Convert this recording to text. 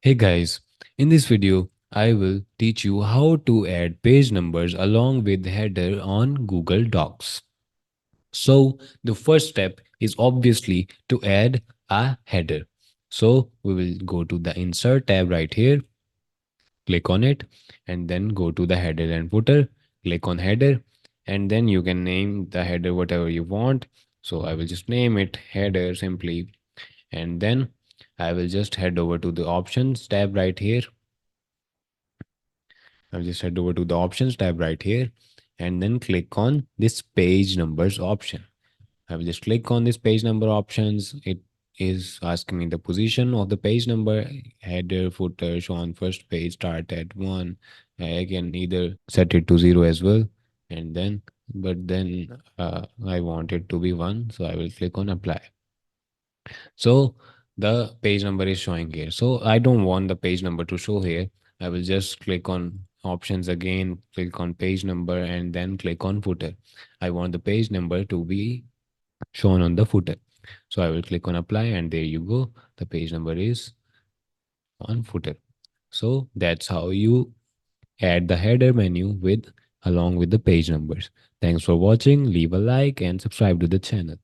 Hey guys, in this video, I will teach you how to add page numbers along with header on Google Docs. So, the first step is obviously to add a header. So, we will go to the Insert tab right here, click on it, and then go to the header and footer, click on header, and then you can name the header whatever you want. So, I will just name it header simply, and then I will just head over to the Options tab right here. I'll just head over to the options tab right here and then click on this page numbers option. I will just click on this page number options. It is asking me the position of the page number, header, footer, show on first page, start at one. I can either set it to zero as well. And then, but then I want it to be one. So I will click on apply. So the page number is showing here. So I don't want the page number to show here. I will just click on options again, click on page number, and then click on footer. I want the page number to be shown on the footer. So I will click on apply, and there you go. The page number is on footer. So that's how you add the header menu with along with the page numbers. Thanks for watching. Leave a like and subscribe to the channel.